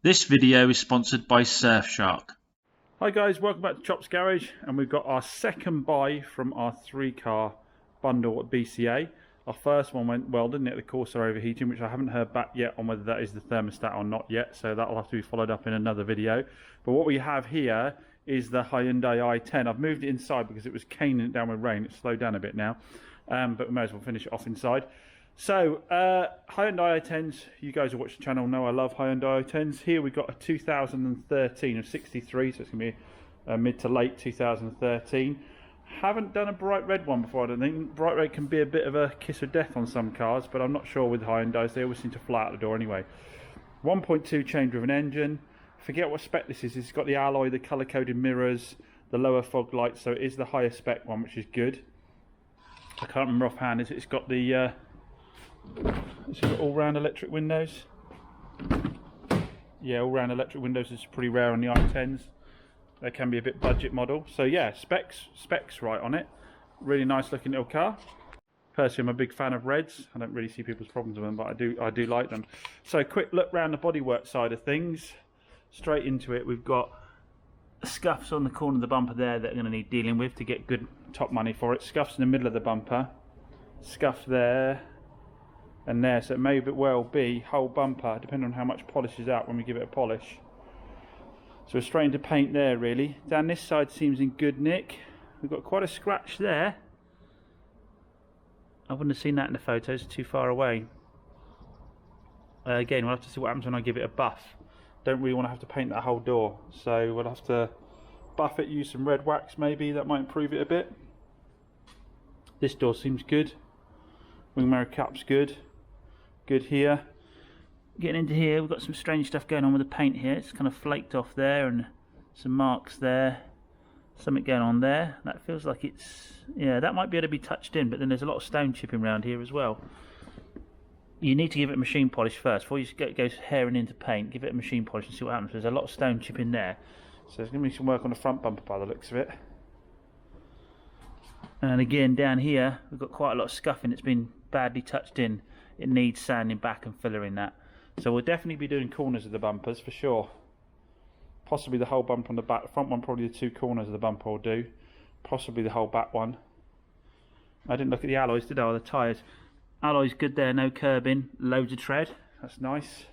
This video is sponsored by Surfshark. Hi guys, welcome back to Chop's Garage, and we've got our second buy from our 3-car bundle at BCA. Our first one went well, didn't it? The Corsair overheating, which I haven't heard back yet on whether that is the thermostat or not yet, so that'll have to be followed up in another video. But what we have here is the Hyundai i10. I've moved it inside because it was caning it down with rain. It's slowed down a bit now, but we may as well finish it off inside. So, Hyundai i10s, you guys who watch the channel know I love Hyundai i10s. Here we've got a 2013 of 63, so it's going to be mid to late 2013. Haven't done a bright red one before, I don't think. Bright red can be a bit of a kiss of death on some cars, but I'm not sure with Hyundais. They always seem to fly out the door anyway. 1.2 chain-driven engine. Forget what spec this is. It's got the alloy, the colour-coded mirrors, the lower fog lights, so it is the higher spec one, which is good. I can't remember offhand. It's got the... It's got all-round electric windows. Yeah, all-round electric windows is pretty rare on the i10s. They can be a bit budget model. So yeah, specs right on it. Really nice looking little car. Personally, I'm a big fan of reds. I don't really see people's problems with them, but I do like them. So quick look round the bodywork side of things. Straight into it, we've got scuffs on the corner of the bumper there that are going to need dealing with to get good top money for it. Scuffs in the middle of the bumper. Scuff there. And there, so it may well be whole bumper, depending on how much polish is out when we give it a polish. So we're straight into paint there, really. Down this side seems in good nick. We've got quite a scratch there. I wouldn't have seen that in the photos, too far away. Again, we'll have to see what happens when I give it a buff. Don't really want to have to paint that whole door, so we'll have to buff it, use some red wax maybe, that might improve it a bit. This door seems good. Wing mirror cap's good. Good here. Getting into here, we've got some strange stuff going on with the paint here. It's kind of flaked off there and some marks there. Something going on there. That feels like it's... yeah, that might be able to be touched in, but then there's a lot of stone chipping around here as well. You need to give it a machine polish first. Before you go hairing into paint, give it a machine polish and see what happens. There's a lot of stone chipping there. So there's going to be some work on the front bumper by the looks of it. And again, down here, we've got quite a lot of scuffing. It's been badly touched in. It needs sanding back and fillering that. So we'll definitely be doing corners of the bumpers for sure. Possibly the whole bumper on the back. The front one, probably the two corners of the bumper will do. Possibly the whole back one. I didn't look at the alloys, did I? Or the tyres. Alloys good there, no curbing, loads of tread. That's nice.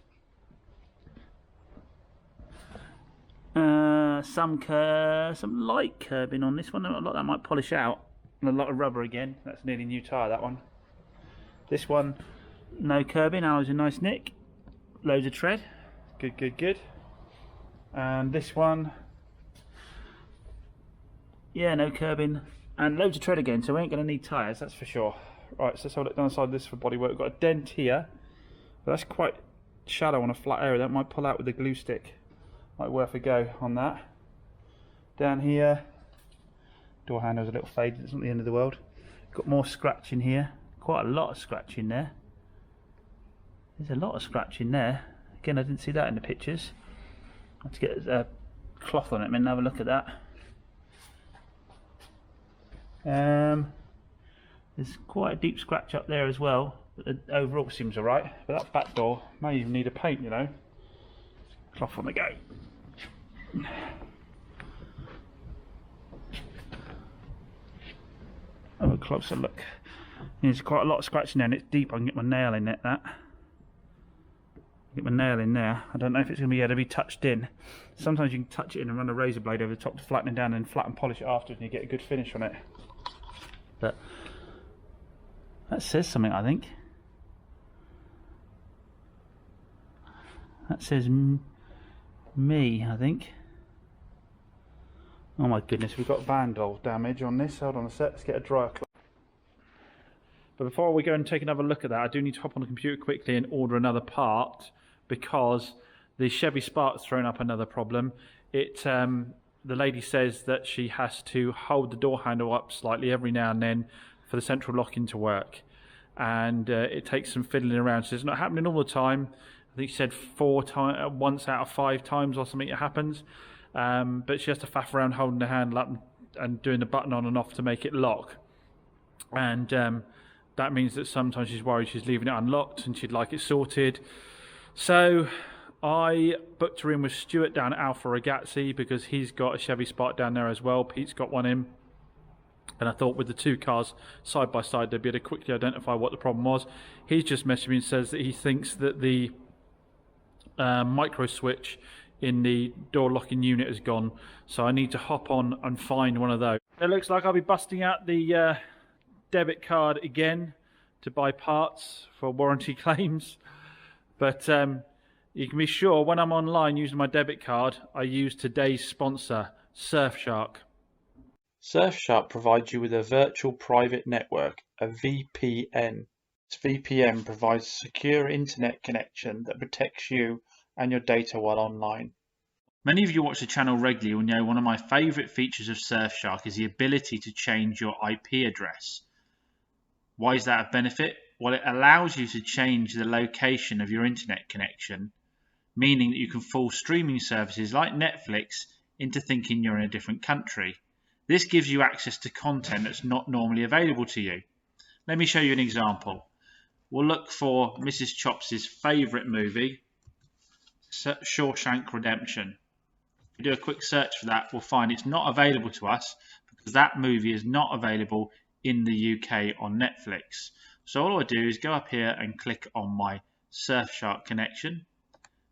Some light curbing on this one. A lot that might polish out. And a lot of rubber again. That's nearly new tyre, that one. This one, no curbing, alloys in nice nick. Loads of tread. Good, good, good. And this one, yeah, no curbing. And loads of tread again, so we ain't going to need tyres, that's for sure. Right, so let's have a look down the side of this for bodywork. We've got a dent here. But that's quite shallow on a flat area. That might pull out with the glue stick. Might worth a go on that. Down here, door handle's a little faded, it's not the end of the world. Got more scratch in here. Quite a lot of scratch in there. There's a lot of scratch in there. Again, I didn't see that in the pictures. I have to get a cloth on it and have a look at that. There's quite a deep scratch up there as well. But the overall seems alright. But that back door may even need a paint, you know. Cloth on the go. Have a closer look. There's quite a lot of scratching there and it's deep. I can get my nail in it, that. Get my nail in there. I don't know if it's going to be able to be touched in. Sometimes you can touch it in and run a razor blade over the top to flatten it down and flatten polish it afterwards and you get a good finish on it. But that says something, I think. That says me, I think. Oh my goodness, we've got vandal damage on this. Hold on a sec, let's get a dryer cloth. But before we go and take another look at that, I do need to hop on the computer quickly and order another part because the Chevy Spark's thrown up another problem. The lady says that she has to hold the door handle up slightly every now and then for the central locking to work. And it takes some fiddling around. So it's not happening all the time. I think she said once out of 5 times or something it happens. But she has to faff around holding the handle up and doing the button on and off to make it lock. And that means that sometimes she's worried she's leaving it unlocked and she'd like it sorted. So I booked her in with Stuart down at Alfa Ragazzi because he's got a Chevy Spark down there as well. Pete's got one in. And I thought with the two cars side by side, they'd be able to quickly identify what the problem was. He's just messaged me and says that he thinks that the micro switch in the door locking unit is gone. So I need to hop on and find one of those. It looks like I'll be busting out the debit card again to buy parts for warranty claims. But you can be sure when I'm online using my debit card, I use today's sponsor, Surfshark. Surfshark provides you with a virtual private network, a VPN. This VPN provides a secure internet connection that protects you and your data while online. Many of you watch the channel regularly will know one of my favourite features of Surfshark is the ability to change your IP address. Why is that a benefit? Well, it allows you to change the location of your internet connection, meaning that you can fool streaming services like Netflix into thinking you're in a different country. This gives you access to content that's not normally available to you. Let me show you an example. We'll look for Mrs. Chops' favourite movie, Shawshank Redemption. If we do a quick search for that, we'll find it's not available to us because that movie is not available in the UK on Netflix. So all I do is go up here and click on my Surfshark connection,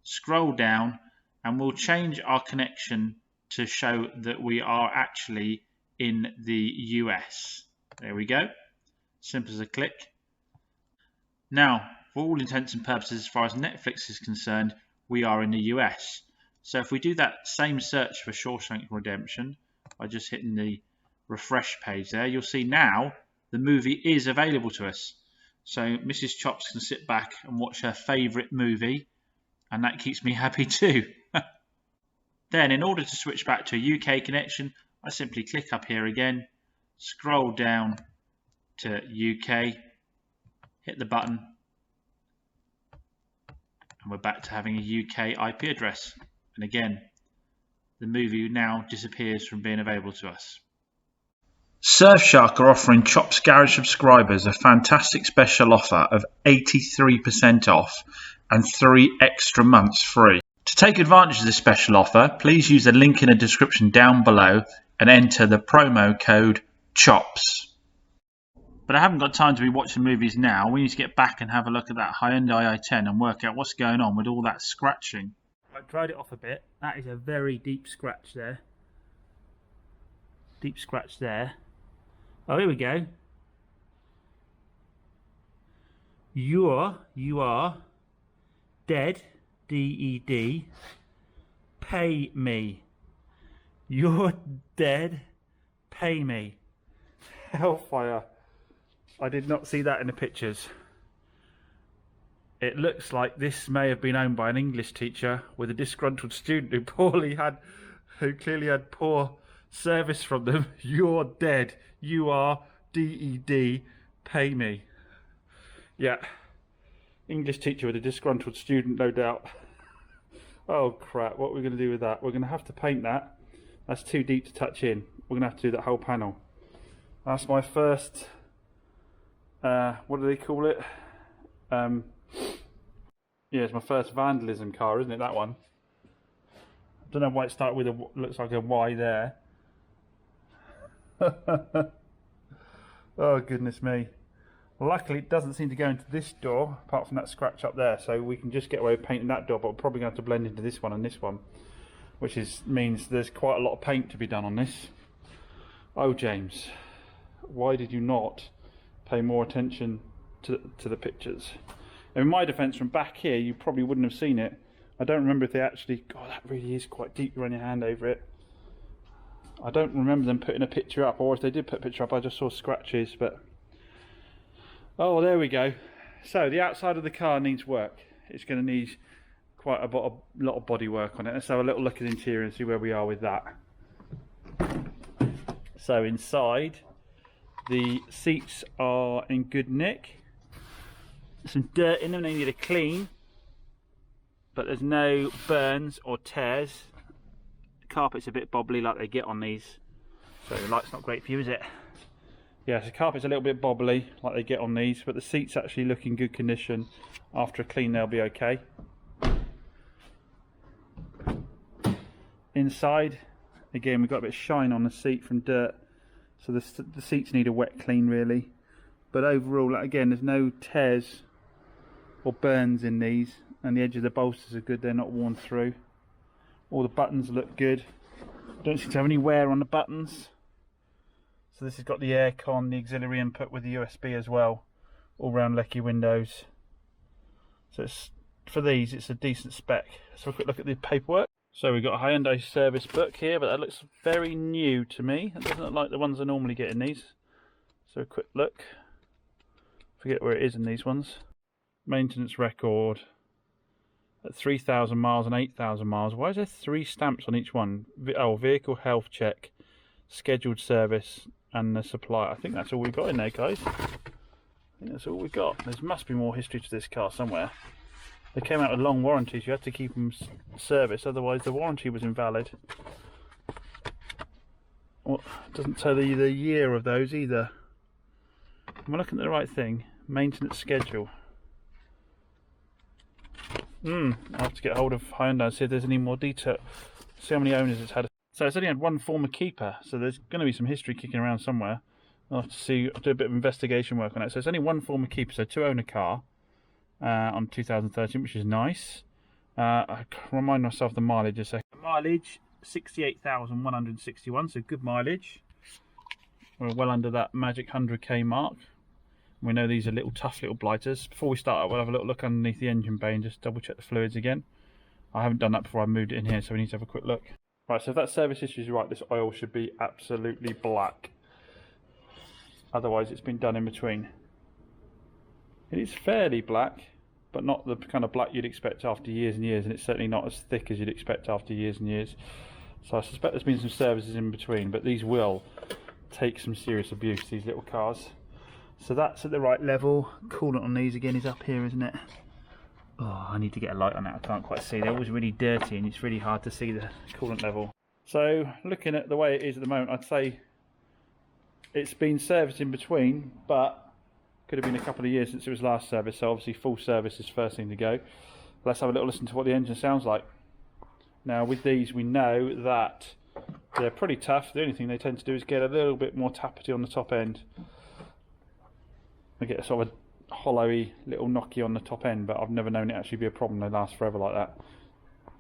scroll down, and we'll change our connection to show that we are actually in the US. There we go. Simple as a click. Now, for all intents and purposes, as far as Netflix is concerned, we are in the US. So if we do that same search for Shawshank Redemption by just hitting the refresh page there, you'll see now the movie is available to us. So Mrs. Chops can sit back and watch her favourite movie, and that keeps me happy too. Then, in order to switch back to a UK connection, I simply click up here again, scroll down to UK, hit the button, and we're back to having a UK IP address. And again, the movie now disappears from being available to us. Surfshark are offering Chops Garage subscribers a fantastic special offer of 83% off and 3 extra months free. To take advantage of this special offer, please use the link in the description down below and enter the promo code CHOPS. But I haven't got time to be watching movies now. We need to get back and have a look at that Hyundai i10 and work out what's going on with all that scratching. I dried it off a bit. That is a very deep scratch there. Deep scratch there. Oh, here we go. You are dead, D-E-D, pay me. You're dead, pay me. Hellfire. I did not see that in the pictures. It looks like this may have been owned by an English teacher with a disgruntled student who clearly had poor service from them. You're dead. You are D-E-D, pay me. Yeah. English teacher with a disgruntled student, no doubt. Oh crap, what are we going to do with that? We're going to have to paint that. That's too deep to touch in. We're going to have to do that whole panel. That's my first, what do they call it? Yeah, it's my first vandalism car, isn't it, that one? I don't know why it started with a, looks like a Y there. Oh goodness me. Luckily it doesn't seem to go into this door apart from that scratch up there, so we can just get away with painting that door, but we're probably going to have to blend into this one and this one, which means there's quite a lot of paint to be done on this. Oh James, why did you not pay more attention to the pictures? In my defence, from back here you probably wouldn't have seen it. I don't remember if they actually, God, that really is quite deep. You run your hand over it. I don't remember them putting a picture up, or if they did put a picture up I just saw scratches, but oh, there we go. So the outside of the car needs work. It's going to need quite a lot of body work on it. Let's have a little look at the interior and see where we are with that. So inside, the seats are in good nick. Some dirt in them, they need a clean, but there's no burns or tears. The carpet's a bit bobbly like they get on these, so the light's not great for you, is it? Yeah, so the carpet's a little bit bobbly like they get on these, but the seats actually look in good condition. After a clean they'll be okay. Inside, again, we've got a bit of shine on the seat from dirt, so the seats need a wet clean really. But overall, again, there's no tears or burns in these, and the edge of the bolsters are good, they're not worn through. All the buttons look good. Don't seem to have any wear on the buttons. So this has got the aircon, the auxiliary input with the USB as well, all round Lecky windows. So it's, for these, it's a decent spec. Let's have a quick look at the paperwork. So we've got a Hyundai service book here, but that looks very new to me. It doesn't look like the ones I normally get in these. So a quick look. Forget where it is in these ones. Maintenance record at 3,000 miles and 8,000 miles. Why is there 3 stamps on each one? Oh, vehicle health check, scheduled service, and the supply. I think that's all we've got in there, guys. I think that's all we've got. There must be more history to this car somewhere. They came out with long warranties. You had to keep them serviced, otherwise the warranty was invalid. Well, it doesn't tell you the year of those either. Am I looking at the right thing? Maintenance schedule. I'll have to get hold of Hyundai and see if there's any more detail. See how many owners it's had. So it's only had one former keeper, so there's going to be some history kicking around somewhere. I'll have to see, I'll do a bit of investigation work on it. So it's only one former keeper, so 2 owner car on 2013, which is nice. I remind myself the mileage a second. Mileage 68,161, so good mileage. We're well under that magic 100k mark. We know these are tough little blighters. Before we start, we'll have a little look underneath the engine bay and just double check the fluids again. I haven't done that before I moved it in here, so we need to have a quick look. Right, so if that service history is right, this oil should be absolutely black. Otherwise, it's been done in between. It is fairly black, but not the kind of black you'd expect after years and years, and it's certainly not as thick as you'd expect after years and years. So I suspect there's been some services in between, but these will take some serious abuse, these little cars. So that's at the right level. Coolant on these again is up here, isn't it? Oh, I need to get a light on that. I can't quite see. They're always really dirty and it's really hard to see the coolant level. So looking at the way it is at the moment, I'd say it's been serviced in between, but could have been a couple of years since it was last serviced. So obviously full service is first thing to go. Let's have a little listen to what the engine sounds like. Now with these, we know that they're pretty tough. The only thing they tend to do is get a little bit more tappety on the top end. They get a sort of a hollowy little knocky on the top end, but I've never known it actually be a problem. They last forever like that.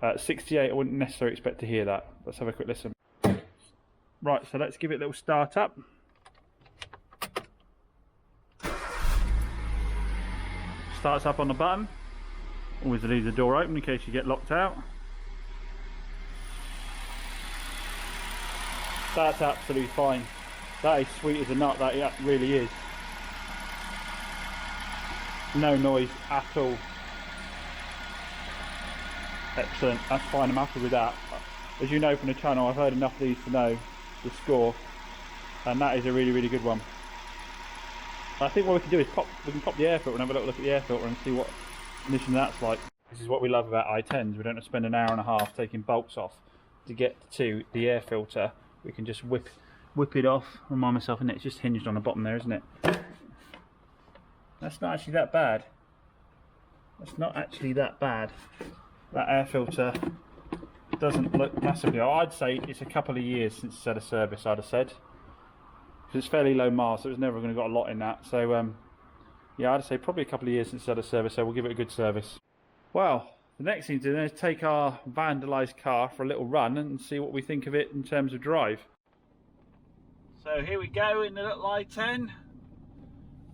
At 68, I wouldn't necessarily expect to hear that. Let's have a quick listen. Right, so let's give it a little start up. Starts up on the button. Always leave the door open in case you get locked out. That's absolutely fine. That is sweet as a nut, that really is. No noise at all. Excellent, that's fine, I'm happy with that. As you know from the channel, I've heard enough of these to know the score, and that is a really, really good one. I think what we can do is we can pop the air filter and have a little look at the air filter and see what condition that's like. This is what we love about i10s. We don't have to spend an hour and a half taking bolts off to get to the air filter. We can just whip it off. Remind myself, and it's just hinged on the bottom there, isn't it? That's not actually that bad. That's not actually that bad. That air filter doesn't look massively. I'd say it's a couple of years since it's had a service, I'd have said. Because it's fairly low miles, so it's never going to got a lot in that. So yeah, I'd say probably a couple of years since it's had a service, so we'll give it a good service. Well, the next thing to do is take our vandalised car for a little run and see what we think of it in terms of drive. So here we go in the little i10.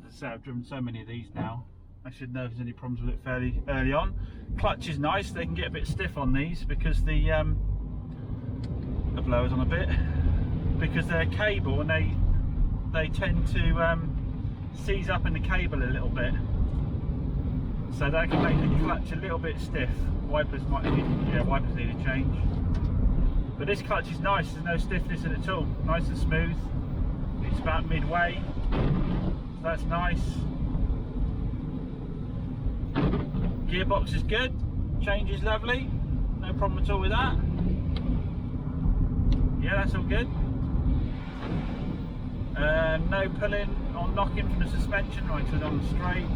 As I say, I've driven so many of these now. I should know if there's any problems with it fairly early on. Clutch is nice. They can get a bit stiff on these because the blower's on a bit, because they're cable and they tend to seize up in the cable a little bit. So that can make the clutch a little bit stiff. Wipers might need, wipers need a change. But this clutch is nice. There's no stiffness in it at all. Nice and smooth. It's about midway. So that's nice. Gearbox is good, change is lovely, no problem at all with that. Yeah, that's all good. No pulling or knocking from the suspension. Right, so it's on straight.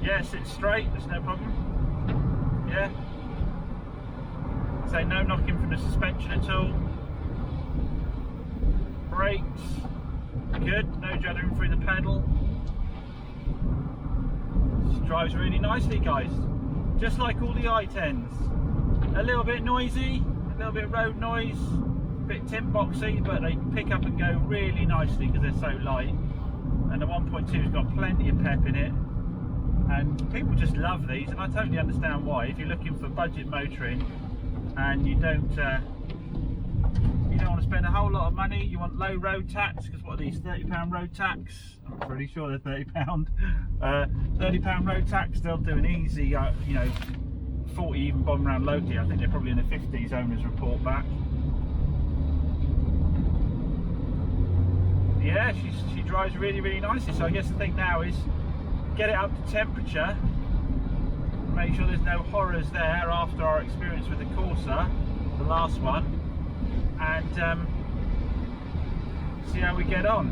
Yes, it's straight, there's no problem. Yeah. say, no knocking from the suspension at all. Brakes, good, no juddering through the pedal. This drives really nicely, guys. Just like all the i10s. A little bit noisy, a little bit road noise, a bit tin boxy, but they pick up and go really nicely because they're so light. And the 1.2's got plenty of pep in it. And people just love these, and I totally understand why. If you're looking for budget motoring and you don't want to spend a whole lot of money, you want low road tax, because what are these, £30 road tax? I'm pretty sure they're £30. £30 road tax, they'll do an easy, you know, 40 even bomb around locally. I think they're probably in the 50s, owners report back. Yeah, she drives really, really nicely. So I guess the thing now is get it up to temperature, make sure there's no horrors there after our experience with the Corsa, the last one, and see how we get on.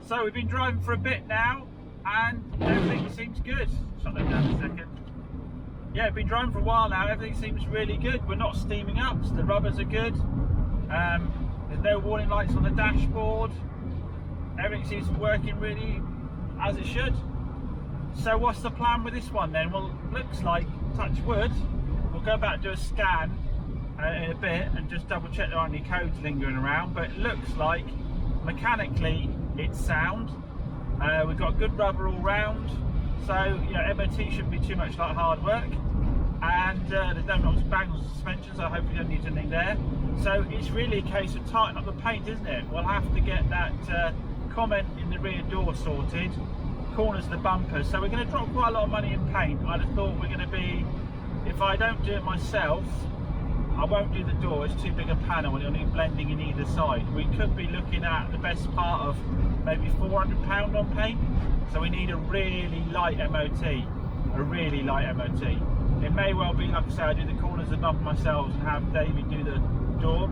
So we've been driving for a bit now and everything seems good. Shut that down a second. Yeah, we've been driving for a while now, everything seems really good. We're not steaming up, so the rubbers are good. There's no warning lights on the dashboard. Everything seems to be working really as it should. So what's the plan with this one then? Well, looks like, touch wood, we'll go back and do a scan in a bit and just double check there aren't any codes lingering around, but it looks like mechanically it's sound. We've got good rubber all round, so you know, MOT shouldn't be too much like hard work, and there's no knocks and bangs on suspension, so I hope we don't need anything there. So it's really a case of tightening up the paint, isn't it? We'll have to get that comment in the rear door sorted, corners of the bumpers, so we're going to drop quite a lot of money in paint. I'd have thought we're going to be, if I don't do it myself, I won't do the door, it's too big a panel and it'll need blending in either side. We could be looking at the best part of maybe £400 on paint, so we need a really light MOT, a really light MOT. It may well be, like I say, I do the corners of the bumper myself and have David do the door,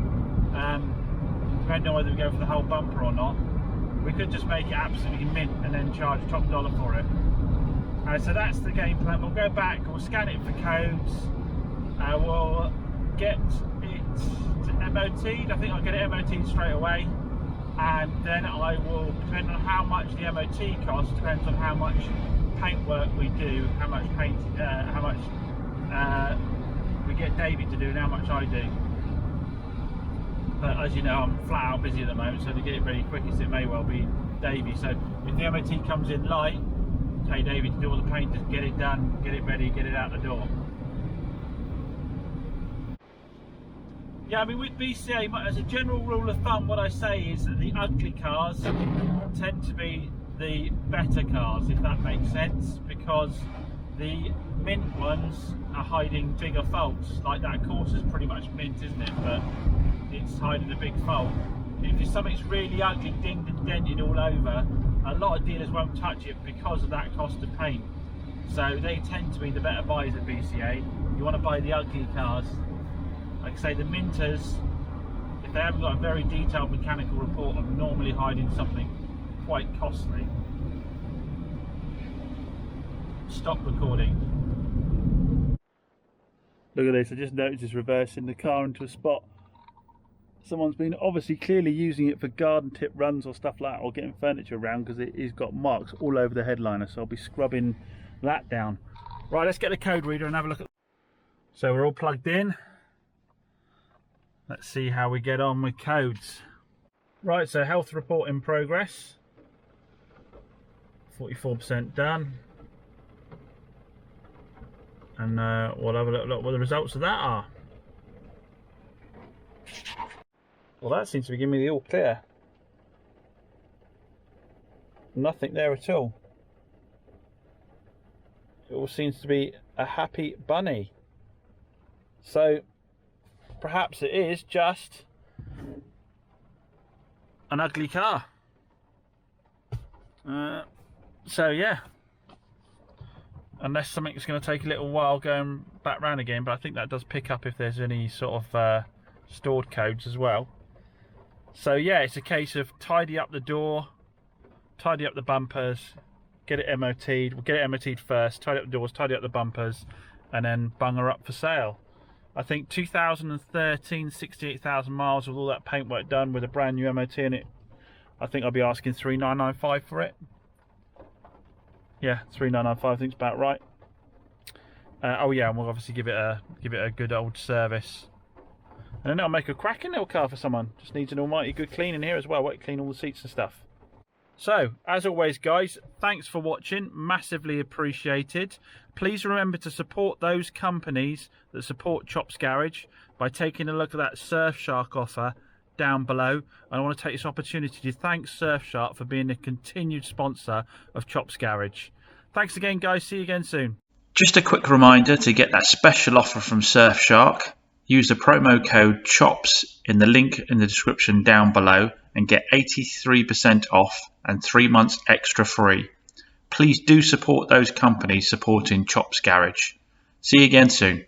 depending on whether we go for the whole bumper or not. We could just make it absolutely mint and then charge top dollar for it. So that's the game plan. We'll go back, we'll scan it for codes, we'll get it to MOT'd. I think I'll get it MOT'd straight away, and then I will, depending on how much the MOT costs, depends on how much paint work we do, how much paint, how much we get David to do and how much I do. But as you know, I'm flat out busy at the moment, so to get it ready quickest it may well be Davey. So if the MOT comes in light, tell Davey to do all the paint, just get it done, get it ready, get it out the door. Yeah, I mean with BCA, as a general rule of thumb, what I say is that the ugly cars tend to be the better cars, if that makes sense, because the mint ones are hiding bigger faults. Like that Corsa's pretty much mint, isn't it? But it's hiding a big fault. If something's really ugly, dinged and dented all over, a lot of dealers won't touch it because of that cost of paint. So they tend to be the better buyers at BCA. You want to buy the ugly cars. Like I say, the minters, if they haven't got a very detailed mechanical report, are normally hiding something quite costly. Stop recording. Look at this, I just noticed it's reversing the car into a spot. Someone's been obviously clearly using it for garden tip runs or stuff like that, or getting furniture around, because it has got marks all over the headliner, so I'll be scrubbing that down. Right, let's get the code reader and have a look at. So we're all plugged in. Let's see how we get on with codes. Right, so health report in progress. 44% done. And we'll have a look at what the results of that are. Well, that seems to be giving me the all clear. Nothing there at all. It all seems to be a happy bunny. So perhaps it is just an ugly car. So yeah, unless something's going to take a little while going back round again, but I think that does pick up if there's any sort of stored codes as well. So yeah, it's a case of tidy up the door, tidy up the bumpers, get it MOT'd. We'll get it MOT'd first, tidy up the doors, tidy up the bumpers, and then bung her up for sale. I think 2013, 68,000 miles with all that paintwork done with a brand new MOT in it. I think I'll be asking 3,995 for it. Yeah, 3,995 I think is about right. Oh yeah, and we'll obviously give it a good old service. And then it'll make a cracking little car for someone. Just needs an almighty good clean in here as well. Clean all the seats and stuff. So, as always guys, thanks for watching, massively appreciated. Please remember to support those companies that support Chops Garage by taking a look at that Surfshark offer down below. And I want to take this opportunity to thank Surfshark for being a continued sponsor of Chops Garage. Thanks again guys, see you again soon. Just a quick reminder to get that special offer from Surfshark. Use the promo code CHOPS in the link in the description down below and get 83% off and 3 months extra free. Please do support those companies supporting Chops Garage. See you again soon.